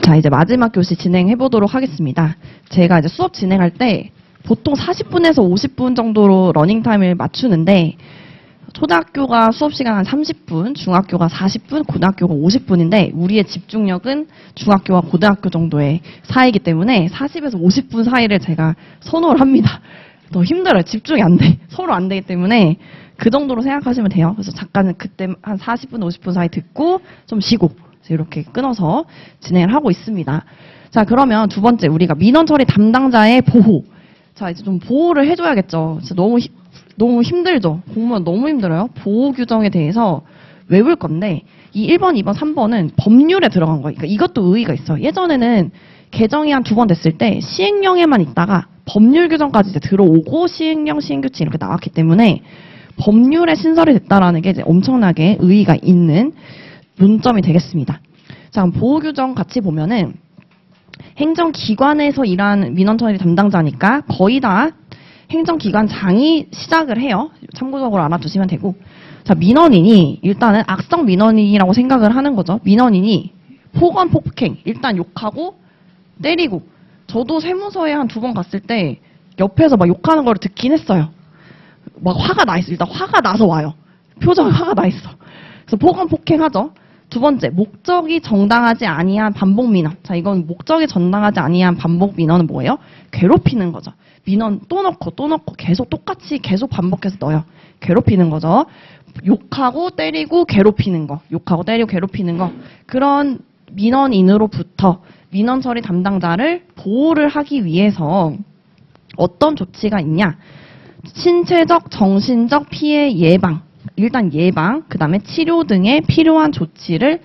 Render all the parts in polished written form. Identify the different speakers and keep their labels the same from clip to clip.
Speaker 1: 자, 이제 마지막 교시 진행해 보도록 하겠습니다. 제가 이제 수업 진행할 때 보통 40분에서 50분 정도로 러닝타임을 맞추는데, 초등학교가 수업 시간 한 30분, 중학교가 40분, 고등학교가 50분인데, 우리의 집중력은 중학교와 고등학교 정도의 사이이기 때문에 40에서 50분 사이를 제가 선호를 합니다. 더 힘들어요. 집중이 안 돼. 서로 안 되기 때문에 그 정도로 생각하시면 돼요. 그래서 잠깐 그때 한 40분, 50분 사이 듣고 좀 쉬고 이렇게 끊어서 진행을 하고 있습니다. 자, 그러면 두 번째, 우리가 민원 처리 담당자의 보호. 자, 이제 좀 보호를 해줘야겠죠. 진짜 너무 힘들죠. 공무원 너무 힘들어요. 보호 규정에 대해서 외울 건데, 이 1번, 2번, 3번은 법률에 들어간 거예요. 그러니까 이것도 의의가 있어요. 예전에는 개정이 한 2번 됐을 때 시행령에만 있다가 법률 규정까지 이제 들어오고 시행령, 시행규칙 이렇게 나왔기 때문에 법률에 신설이 됐다라는 게 이제 엄청나게 의의가 있는 논점이 되겠습니다. 자, 그럼 보호 규정 같이 보면은 행정기관에서 일하는 민원처리 담당자니까 거의 다 행정기관장이 시작을 해요. 참고적으로 알아두시면 되고. 자, 민원인이 일단은 악성 민원인이라고 생각을 하는 거죠. 민원인이 폭언, 폭행, 일단 욕하고 때리고. 저도 세무서에 한 2번 갔을 때 옆에서 막 욕하는 걸 듣긴 했어요. 막 화가 나 있어. 일단 화가 나서 와요. 표정이 화가 나 있어. 그래서 폭언, 폭행하죠. 두 번째, 목적이 정당하지 아니한 반복 민원. 자, 이건 목적이 정당하지 아니한 반복 민원은 뭐예요? 괴롭히는 거죠. 민원 또 넣고 계속 똑같이 계속 반복해서 넣어요. 괴롭히는 거죠. 욕하고 때리고 괴롭히는 거. 욕하고 때리고 괴롭히는 거. 그런 민원인으로부터 민원 처리 담당자를 보호를 하기 위해서 어떤 조치가 있냐? 신체적, 정신적 피해 예방. 일단 예방, 그 다음에 치료 등의 필요한 조치를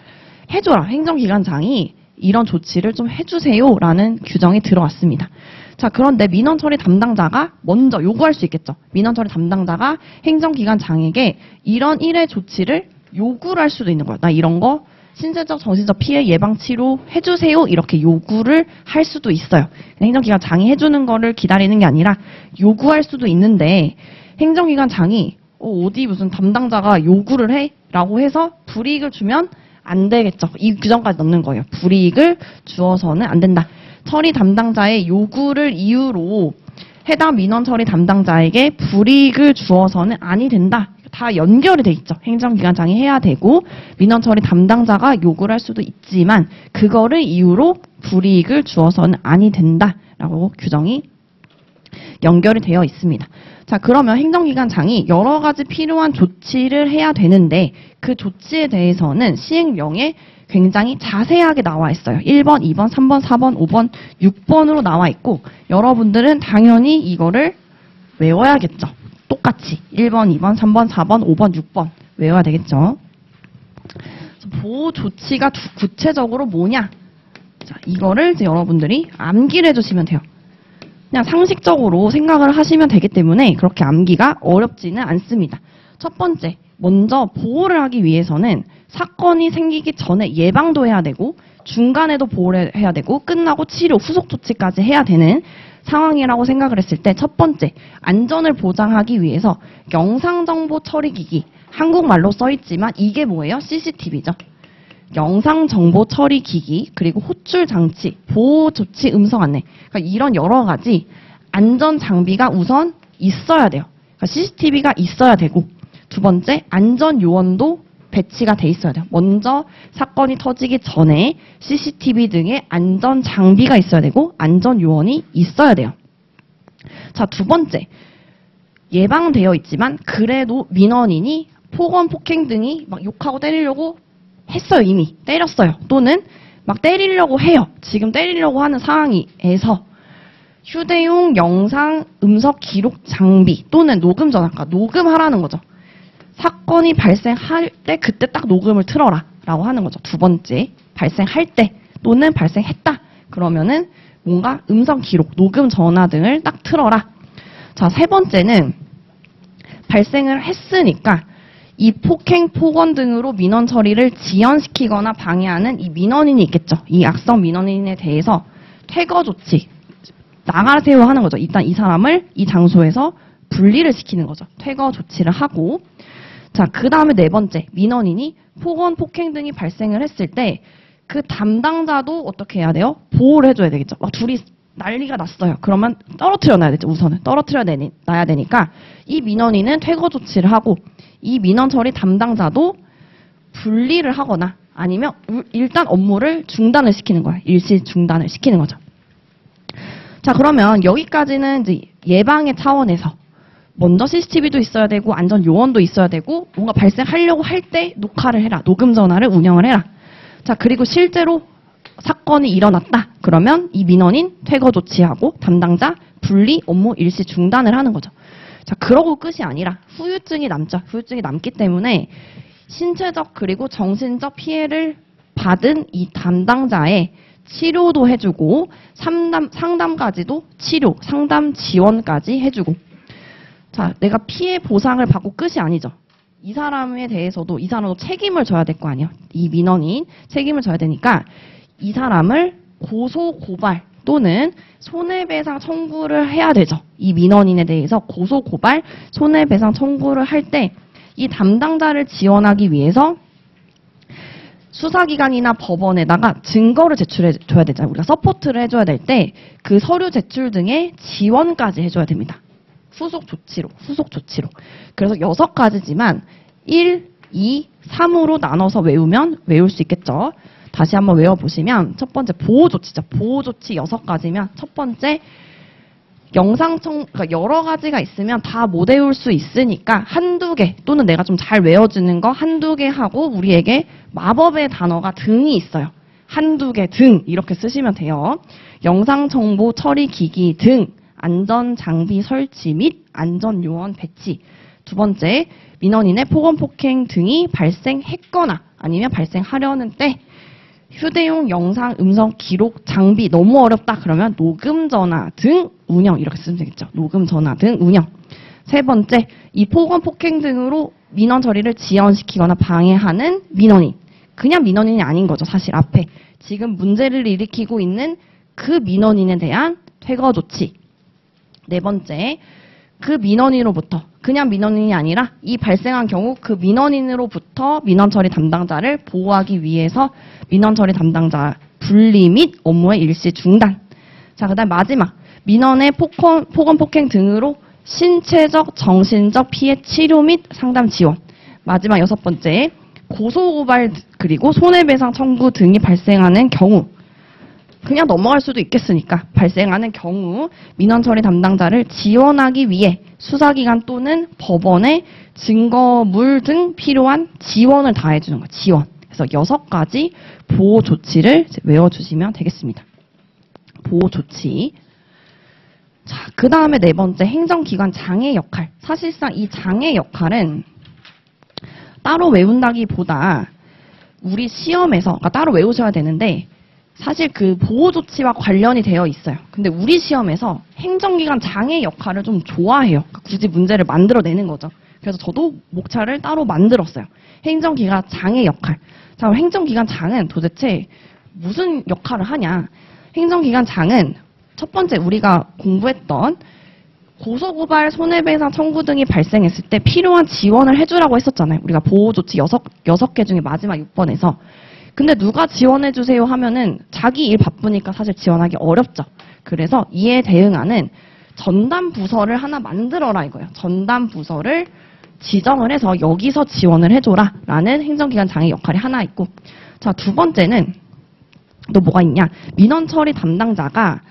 Speaker 1: 해줘라. 행정기관장이 이런 조치를 좀 해주세요라는 규정이 들어왔습니다. 자, 그런데 민원처리 담당자가 먼저 요구할 수 있겠죠. 민원처리 담당자가 행정기관장에게 이런 일의 조치를 요구를 할 수도 있는 거예요. 나 이런 거 신체적, 정신적 피해 예방 치료 해주세요. 이렇게 요구를 할 수도 있어요. 행정기관장이 해주는 거를 기다리는 게 아니라 요구할 수도 있는데, 행정기관장이 어디 무슨 담당자가 요구를 해? 라고 해서 불이익을 주면 안 되겠죠. 이 규정까지 넣는 거예요. 불이익을 주어서는 안 된다. 처리 담당자의 요구를 이유로 해당 민원 처리 담당자에게 불이익을 주어서는 아니 된다. 다 연결이 돼 있죠. 행정기관장이 해야 되고 민원 처리 담당자가 요구를 할 수도 있지만 그거를 이유로 불이익을 주어서는 아니 된다라고 규정이 연결이 되어 있습니다. 자, 그러면 행정기관장이 여러 가지 필요한 조치를 해야 되는데 그 조치에 대해서는 시행령에 굉장히 자세하게 나와 있어요. 1번, 2번, 3번, 4번, 5번, 6번으로 나와 있고 여러분들은 당연히 이거를 외워야겠죠. 똑같이 1번, 2번, 3번, 4번, 5번, 6번 외워야 되겠죠. 보호 조치가 구체적으로 뭐냐? 자, 이거를 이제 여러분들이 암기를 해주시면 돼요. 그냥 상식적으로 생각을 하시면 되기 때문에 그렇게 암기가 어렵지는 않습니다. 첫 번째, 먼저 보호를 하기 위해서는 사건이 생기기 전에 예방도 해야 되고 중간에도 보호를 해야 되고 끝나고 치료, 후속 조치까지 해야 되는 상황이라고 생각을 했을 때 첫 번째, 안전을 보장하기 위해서 영상정보 처리기기, 한국말로 써있지만 이게 뭐예요? CCTV죠. 영상정보 처리기기, 그리고 호출 장치, 보호 조치 음성 안내. 그러니까 이런 여러 가지 안전 장비가 우선 있어야 돼요. 그러니까 CCTV가 있어야 되고, 두 번째, 안전 요원도 배치가 돼 있어야 돼요. 먼저 사건이 터지기 전에 CCTV 등의 안전 장비가 있어야 되고, 안전 요원이 있어야 돼요. 자, 두 번째, 예방되어 있지만 그래도 민원인이 폭언, 폭행 등이 막 욕하고 때리려고 했어요. 이미 때렸어요. 또는 막 때리려고 해요. 지금 때리려고 하는 상황에서 휴대용 영상 음성 기록 장비 또는 녹음 전화가 녹음하라는 거죠. 사건이 발생할 때 그때 딱 녹음을 틀어라 라고 하는 거죠. 두 번째, 발생할 때 또는 발생했다 그러면은 뭔가 음성 기록, 녹음 전화 등을 딱 틀어라. 자, 세 번째는 발생을 했으니까 이 폭행, 폭언 등으로 민원 처리를 지연시키거나 방해하는 이 민원인이 있겠죠. 이 악성 민원인에 대해서 퇴거 조치, 나가세요 하는 거죠. 일단 이 사람을 이 장소에서 분리를 시키는 거죠. 퇴거 조치를 하고. 자, 그 다음에 네 번째, 민원인이 폭언, 폭행 등이 발생을 했을 때 그 담당자도 어떻게 해야 돼요? 보호를 해줘야 되겠죠. 막 둘이 난리가 났어요. 그러면 떨어뜨려 놔야 되죠. 우선은 떨어뜨려 놔야 되니까 이 민원인은 퇴거 조치를 하고 이 민원 처리 담당자도 분리를 하거나 아니면 일단 업무를 중단을 시키는 거야. 일시 중단을 시키는 거죠. 자, 그러면 여기까지는 이제 예방의 차원에서 먼저 CCTV도 있어야 되고 안전 요원도 있어야 되고 뭔가 발생하려고 할 때 녹화를 해라. 녹음 전화를 운영을 해라. 자, 그리고 실제로 사건이 일어났다. 그러면 이 민원인 퇴거 조치하고 담당자 분리 업무 일시 중단을 하는 거죠. 자, 그러고 끝이 아니라 후유증이 남죠. 후유증이 남기 때문에 신체적 그리고 정신적 피해를 받은 이 담당자의 치료도 해주고 상담까지도 치료, 상담 지원까지 해주고. 자, 내가 피해 보상을 받고 끝이 아니죠. 이 사람에 대해서도 이 사람도 책임을 져야 될 거 아니에요. 이 민원인 책임을 져야 되니까 이 사람을 고소 고발 또는 손해배상 청구를 해야 되죠. 이 민원인에 대해서 고소 고발, 손해배상 청구를 할 때 이 담당자를 지원하기 위해서 수사기관이나 법원에다가 증거를 제출해 줘야 되잖아요. 우리가 서포트를 해줘야 될 때 그 서류 제출 등의 지원까지 해줘야 됩니다. 후속 조치로. 그래서 6가지지만 1, 2, 3으로 나눠서 외우면 외울 수 있겠죠. 다시 한번 외워보시면 첫 번째 보호조치죠. 보호조치 6가지면 첫 번째 그러니까 여러 가지가 있으면 다 못 외울 수 있으니까 한두 개 또는 내가 좀 잘 외워주는 거 한두 개 하고 우리에게 마법의 단어가 등이 있어요. 한두 개 등 이렇게 쓰시면 돼요. 영상정보 처리 기기 등 안전장비 설치 및 안전요원 배치. 두 번째, 민원인의 폭언폭행 등이 발생했거나 아니면 발생하려는 때 휴대용 영상, 음성 기록 장비 너무 어렵다 그러면 녹음 전화 등 운영 이렇게 쓰면 되겠죠. 녹음 전화 등 운영. 세 번째, 이 폭언폭행 등으로 민원 처리를 지연시키거나 방해하는 민원인. 그냥 민원인이 아닌 거죠. 사실 앞에 지금 문제를 일으키고 있는 그 민원인에 대한 퇴거 조치. 네 번째, 그 민원인으로부터 그냥 민원인이 아니라 이 발생한 경우 그 민원인으로부터 민원 처리 담당자를 보호하기 위해서 민원 처리 담당자 분리 및 업무의 일시 중단. 자, 그다음 마지막 민원의 폭언 폭행 등으로 신체적, 정신적 피해 치료 및 상담 지원. 마지막 6번째, 고소 고발 그리고 손해배상 청구 등이 발생하는 경우. 그냥 넘어갈 수도 있겠으니까 발생하는 경우 민원 처리 담당자를 지원하기 위해 수사기관 또는 법원에 증거물 등 필요한 지원을 다해주는 거예요. 지원. 그래서 6가지 보호 조치를 외워주시면 되겠습니다. 보호 조치. 자, 그 다음에 네 번째 행정기관 장의 역할. 사실상 이 장의 역할은 따로 외운다기보다 우리 시험에서 그러니까 따로 외우셔야 되는데 사실 그 보호조치와 관련이 되어 있어요. 근데 우리 시험에서 행정기관 장의 역할을 좀 좋아해요. 그러니까 굳이 문제를 만들어내는 거죠. 그래서 저도 목차를 따로 만들었어요. 행정기관 장의 역할. 자, 그럼 행정기관 장은 도대체 무슨 역할을 하냐. 행정기관 장은 첫 번째 우리가 공부했던 고소고발, 손해배상 청구 등이 발생했을 때 필요한 지원을 해주라고 했었잖아요. 우리가 보호조치 6개 중에 마지막 6번에서. 근데 누가 지원해주세요 하면은 자기 일 바쁘니까 사실 지원하기 어렵죠. 그래서 이에 대응하는 전담 부서를 하나 만들어라 이거예요. 전담 부서를 지정을 해서 여기서 지원을 해줘라 라는 행정기관 장의 역할이 하나 있고. 자, 두 번째는 또 뭐가 있냐. 민원 처리 담당자가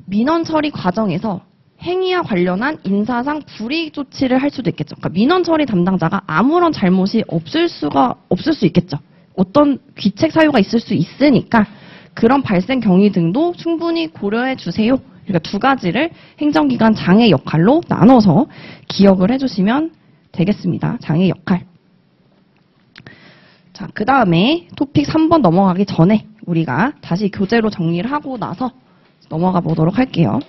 Speaker 1: 민원 처리 과정에서 행위와 관련한 인사상 불이익 조치를 할 수도 있겠죠. 그러니까 민원 처리 담당자가 아무런 잘못이 없을 수 있겠죠. 어떤 귀책 사유가 있을 수 있으니까 그런 발생 경위 등도 충분히 고려해 주세요. 그러니까 2가지를 행정기관 장의 역할로 나눠서 기억을 해주시면 되겠습니다. 장의 역할. 자, 그 다음에 토픽 3번 넘어가기 전에 우리가 다시 교재로 정리를 하고 나서 넘어가 보도록 할게요.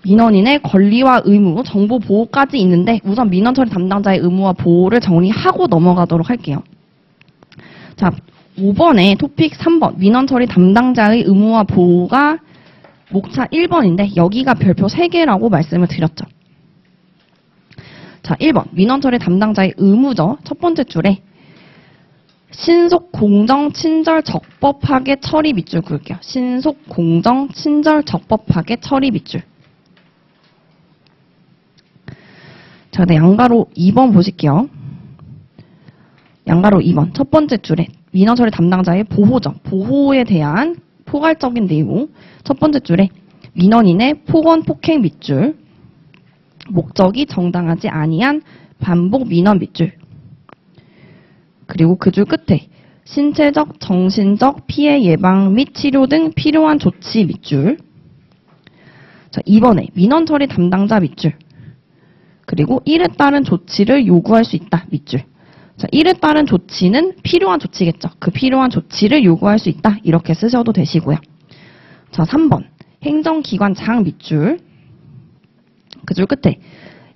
Speaker 1: 민원인의 권리와 의무, 정보 보호까지 있는데 우선 민원 처리 담당자의 의무와 보호를 정리하고 넘어가도록 할게요. 자, 5번에 토픽 3번 민원 처리 담당자의 의무와 보호가 목차 1번인데 여기가 별표 3개라고 말씀을 드렸죠. 자, 1번 민원 처리 담당자의 의무죠. 첫 번째 줄에 신속, 공정, 친절, 적법하게 처리 밑줄 그을게요. 신속, 공정, 친절, 적법하게 처리 밑줄. 자, 네, 양가로 2번 보실게요. 양가로 2번. 첫 번째 줄에 민원 처리 담당자의 보호점, 보호에 대한 포괄적인 내용. 첫 번째 줄에 민원인의 폭언, 폭행 밑줄. 목적이 정당하지 아니한 반복 민원 밑줄. 그리고 그 줄 끝에 신체적, 정신적 피해 예방 및 치료 등 필요한 조치 밑줄. 자, 2번에 민원 처리 담당자 밑줄. 그리고 이에 따른 조치를 요구할 수 있다 밑줄. 자, 이에 따른 조치는 필요한 조치겠죠. 그 필요한 조치를 요구할 수 있다. 이렇게 쓰셔도 되시고요. 자, 3번 행정기관장 밑줄. 그 줄 끝에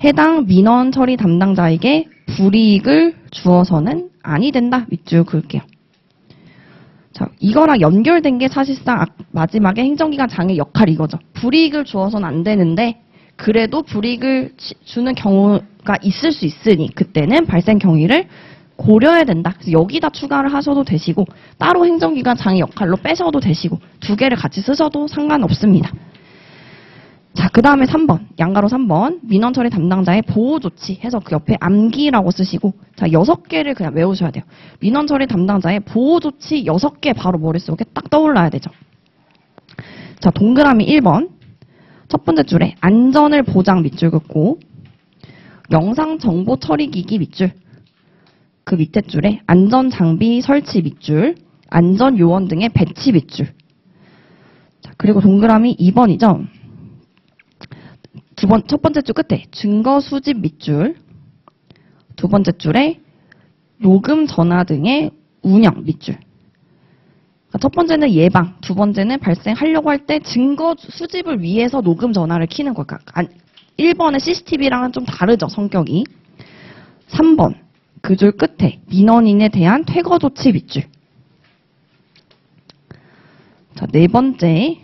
Speaker 1: 해당 민원 처리 담당자에게 불이익을 주어서는 아니 된다 밑줄 그을게요. 자, 이거랑 연결된 게 사실상 마지막에 행정기관장의 역할이 이거죠. 불이익을 주어서는 안 되는데 그래도 불이익을 주는 경우가 있을 수 있으니 그때는 발생 경위를 고려해야 된다. 그래서 여기다 추가를 하셔도 되시고 따로 행정기관장의 역할로 빼셔도 되시고 두 개를 같이 쓰셔도 상관없습니다. 자, 그 다음에 3번, 양가로 3번 민원 처리 담당자의 보호 조치 해서 그 옆에 암기라고 쓰시고 자, 6개를 그냥 외우셔야 돼요. 민원 처리 담당자의 보호 조치 6개 바로 머릿속에 딱 떠올라야 되죠. 자, 동그라미 1번 첫 번째 줄에 안전을 보장 밑줄 긋고 영상 정보 처리 기기 밑줄. 그 밑에 줄에 안전 장비 설치 밑줄, 안전 요원 등의 배치 밑줄. 자, 그리고 동그라미 2번이죠. 첫 번째 줄 끝에 증거 수집 밑줄. 두 번째 줄에 녹음 전화 등의 운영 밑줄. 첫 번째는 예방, 두 번째는 발생하려고 할 때 증거 수집을 위해서 녹음 전화를 켜는 걸까? 1번의 CCTV랑은 좀 다르죠, 성격이. 3번, 그 줄 끝에 민원인에 대한 퇴거 조치 밑줄. 자, 네 번째,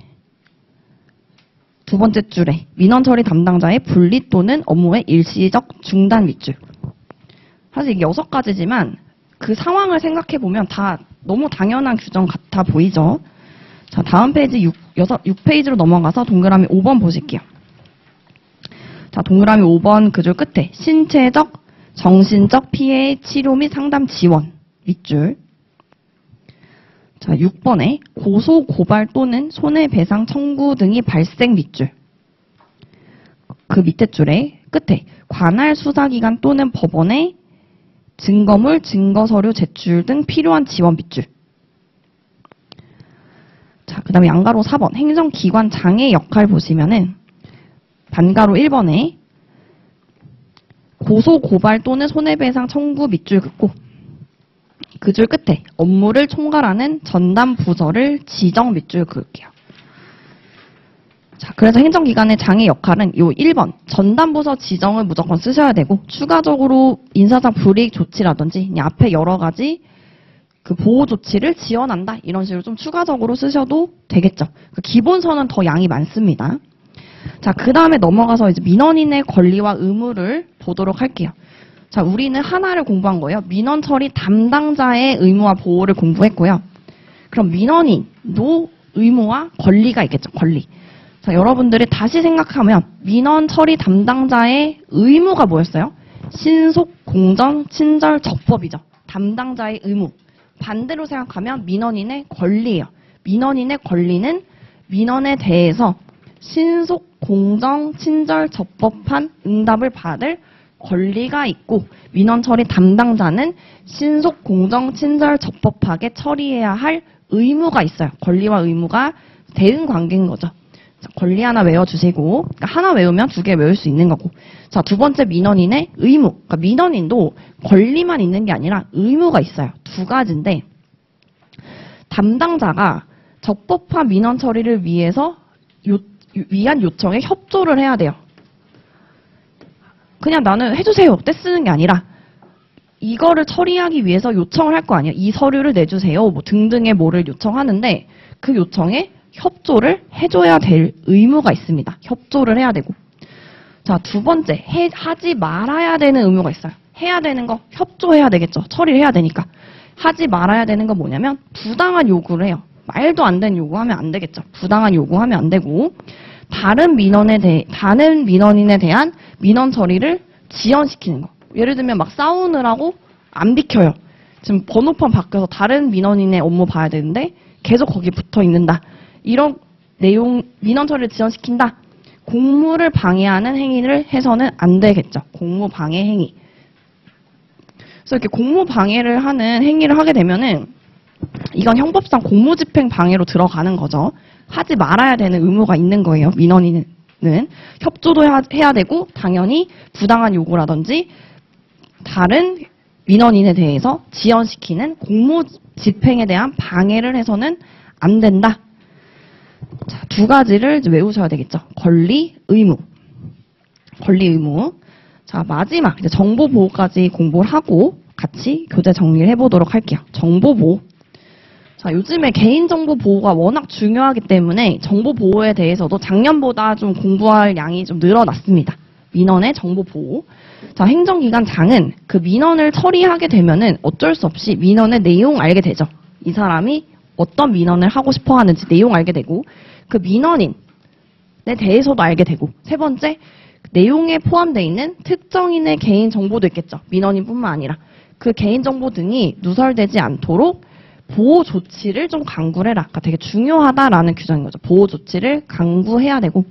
Speaker 1: 두 번째 줄에 민원 처리 담당자의 분리 또는 업무의 일시적 중단 밑줄. 사실 이게 6가지지만 그 상황을 생각해보면 다 너무 당연한 규정 같아 보이죠? 자, 다음 페이지 6페이지로 넘어가서 동그라미 5번 보실게요. 자, 동그라미 5번 그 줄 끝에 신체적, 정신적 피해 치료 및 상담 지원 밑줄. 자, 6번에 고소, 고발 또는 손해배상 청구 등이 발생 밑줄. 그 밑에 줄에 끝에 관할 수사기관 또는 법원에 증거물, 증거서류 제출 등 필요한 지원 밑줄. 자, 그 다음에 양가로 4번 행정기관장의 역할 보시면은 반가로 1번에 고소, 고발 또는 손해배상 청구 밑줄 긋고 그 줄 끝에 업무를 총괄하는 전담 부서를 지정 밑줄 그을게요. 자, 그래서 행정기관의 장의 역할은 요 1번 전담 부서 지정을 무조건 쓰셔야 되고 추가적으로 인사상 불이익 조치라든지 그냥 앞에 여러 가지 그 보호 조치를 지원한다 이런 식으로 좀 추가적으로 쓰셔도 되겠죠. 그 기본서는 더 양이 많습니다. 자, 그 다음에 넘어가서 이제 민원인의 권리와 의무를 보도록 할게요. 자, 우리는 하나를 공부한 거예요. 민원 처리 담당자의 의무와 보호를 공부했고요. 그럼 민원인도 의무와 권리가 있겠죠. 권리. 자, 여러분들이 다시 생각하면 민원 처리 담당자의 의무가 뭐였어요? 신속, 공정, 친절, 적법이죠. 담당자의 의무. 반대로 생각하면 민원인의 권리예요. 민원인의 권리는 민원에 대해서 신속, 공정, 친절, 적법한 응답을 받을 권리가 있고 민원 처리 담당자는 신속, 공정, 친절, 적법하게 처리해야 할 의무가 있어요. 권리와 의무가 대응 관계인 거죠. 자, 권리 하나 외워주시고 그러니까 하나 외우면 2개 외울 수 있는 거고 자, 두 번째 민원인의 의무. 그러니까 민원인도 권리만 있는 게 아니라 의무가 있어요. 2가지인데 담당자가 적법한 민원 처리를 위해서 위한 요청에 협조를 해야 돼요. 그냥 나는 해주세요 떼쓰는 게 아니라 이거를 처리하기 위해서 요청을 할 거 아니에요. 이 서류를 내주세요 뭐 등등의 뭐를 요청하는데 그 요청에 협조를 해줘야 될 의무가 있습니다. 협조를 해야 되고 자, 두 번째 하지 말아야 되는 의무가 있어요. 해야 되는 거 협조해야 되겠죠. 처리를 해야 되니까 하지 말아야 되는 건 뭐냐면 부당한 요구를 해요. 말도 안 되는 요구하면 안 되겠죠. 부당한 요구하면 안 되고 다른 민원인에 대한 민원 처리를 지연시키는 거. 예를 들면 막 싸우느라고 안 비켜요. 지금 번호판 바뀌어서 다른 민원인의 업무 봐야 되는데 계속 거기 붙어 있는다. 이런 내용 민원 처리를 지연시킨다. 공무를 방해하는 행위를 해서는 안 되겠죠. 공무 방해 행위. 그래서 이렇게 공무 방해를 하는 행위를 하게 되면은 이건 형법상 공무집행 방해로 들어가는 거죠. 하지 말아야 되는 의무가 있는 거예요. 민원인은 협조도 해야 되고 당연히 부당한 요구라든지 다른 민원인에 대해서 지연시키는 공무집행에 대한 방해를 해서는 안 된다. 자, 두 가지를 이제 외우셔야 되겠죠. 권리, 의무. 권리, 의무. 자, 마지막 이제 정보 보호까지 공부를 하고 같이 교재 정리를 해보도록 할게요. 정보 보호. 자, 요즘에 개인정보 보호가 워낙 중요하기 때문에 정보 보호에 대해서도 작년보다 좀 공부할 양이 좀 늘어났습니다. 민원의 정보 보호. 자, 행정기관장은 그 민원을 처리하게 되면은 어쩔 수 없이 민원의 내용 알게 되죠. 이 사람이 어떤 민원을 하고 싶어 하는지 내용 알게 되고 그 민원인에 대해서도 알게 되고 세 번째 내용에 포함되어 있는 특정인의 개인 정보도 있겠죠. 민원인뿐만 아니라 그 개인 정보 등이 누설되지 않도록 보호 조치를 좀 강구를 해라. 그러니까 되게 중요하다라는 규정인 거죠. 보호 조치를 강구해야 되고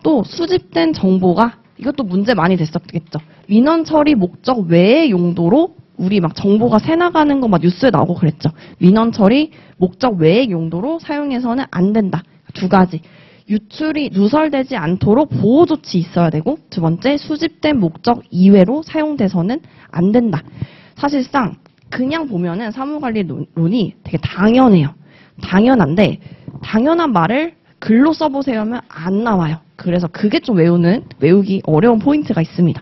Speaker 1: 또 수집된 정보가 이것도 문제 많이 됐었겠죠. 민원 처리 목적 외의 용도로 우리 막 정보가 새 나가는 거 막 뉴스에 나오고 그랬죠. 민원 처리 목적 외의 용도로 사용해서는 안 된다. 두 가지. 유출이 누설되지 않도록 보호 조치 있어야 되고 두 번째 수집된 목적 이외로 사용돼서는 안 된다. 사실상 그냥 보면은 사무관리론이 되게 당연해요. 당연한데 당연한 말을 글로 써보세요 하면 안 나와요. 그래서 그게 좀 외우기 어려운 포인트가 있습니다.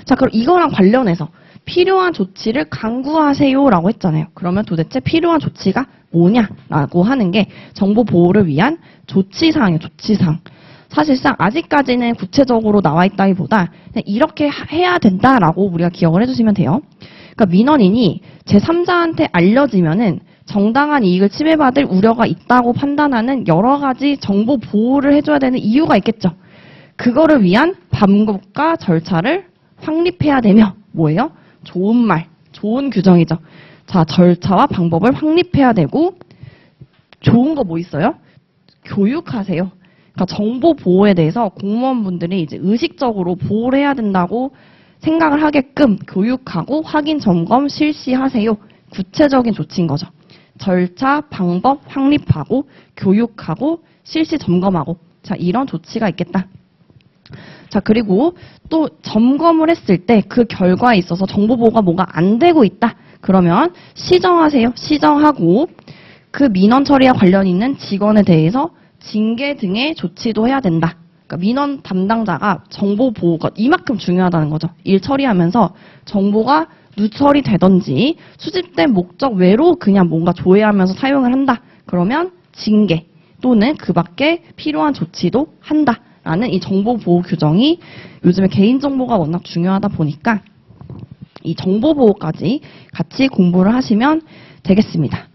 Speaker 1: 자, 그럼 이거랑 관련해서 필요한 조치를 강구하세요라고 했잖아요. 그러면 도대체 필요한 조치가 뭐냐라고 하는 게 정보 보호를 위한 조치사항이에요. 조치사항. 사실상 아직까지는 구체적으로 나와 있다기보다 그냥 이렇게 해야 된다라고 우리가 기억을 해주시면 돼요. 그러니까 민원인이 제3자한테 알려지면은 정당한 이익을 침해받을 우려가 있다고 판단하는 여러 가지 정보 보호를 해줘야 되는 이유가 있겠죠. 그거를 위한 방법과 절차를 확립해야 되며 뭐예요? 좋은 말, 좋은 규정이죠. 자, 절차와 방법을 확립해야 되고 좋은 거 뭐 있어요? 교육하세요. 그러니까 정보 보호에 대해서 공무원분들이 이제 의식적으로 보호를 해야 된다고 생각을 하게끔 교육하고 확인, 점검, 실시하세요. 구체적인 조치인 거죠. 절차, 방법 확립하고 교육하고 실시 점검하고 자, 이런 조치가 있겠다. 자, 그리고 또 점검을 했을 때 그 결과에 있어서 정보 보호가 뭐가 안 되고 있다. 그러면 시정하세요. 시정하고 그 민원 처리와 관련 있는 직원에 대해서 징계 등의 조치도 해야 된다. 그러니까 민원 담당자가 정보 보호가 이만큼 중요하다는 거죠. 일 처리하면서 정보가 누설이 되든지 수집된 목적 외로 그냥 뭔가 조회하면서 사용을 한다. 그러면 징계 또는 그 밖에 필요한 조치도 한다라는 이 정보 보호 규정이 요즘에 개인정보가 워낙 중요하다 보니까 이 정보 보호까지 같이 공부를 하시면 되겠습니다.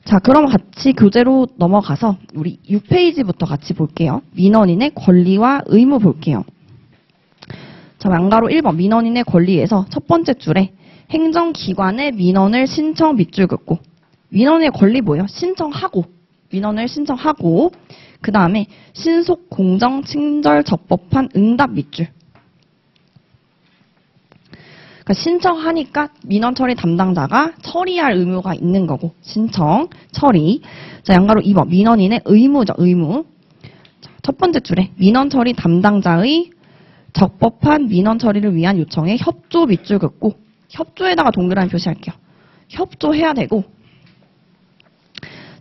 Speaker 1: 자, 그럼 같이 교재로 넘어가서 우리 6페이지부터 같이 볼게요. 민원인의 권리와 의무 볼게요. 자, 양가로 1번 민원인의 권리에서 첫 번째 줄에 행정기관의 민원을 신청 밑줄 긋고 민원의 권리 뭐예요? 신청하고 민원을 신청하고 그 다음에 신속, 공정, 친절, 적법한 응답 밑줄. 그러니까 신청하니까 민원 처리 담당자가 처리할 의무가 있는 거고 신청, 처리. 자, 양가로 2번 민원인의 의무죠. 의무. 자, 첫 번째 줄에 민원 처리 담당자의 적법한 민원 처리를 위한 요청에 협조 밑줄 긋고 협조에다가 동그라미 표시할게요. 협조해야 되고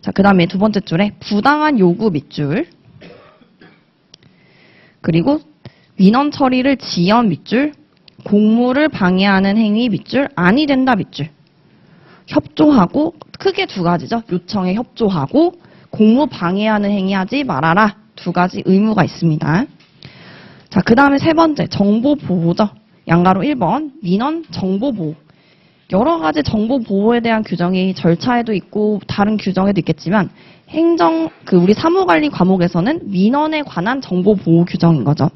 Speaker 1: 자, 그 다음에 두 번째 줄에 부당한 요구 밑줄 그리고 민원 처리를 지연 밑줄 공무를 방해하는 행위 밑줄 아니 된다 밑줄 협조하고 크게 두 가지죠. 요청에 협조하고 공무 방해하는 행위 하지 말아라. 두 가지 의무가 있습니다. 자, 그 다음에 세 번째 정보 보호죠. 양가로 1번 민원 정보 보호. 여러 가지 정보 보호에 대한 규정이 절차에도 있고 다른 규정에도 있겠지만 우리 사무관리 과목에서는 민원에 관한 정보 보호 규정인 거죠.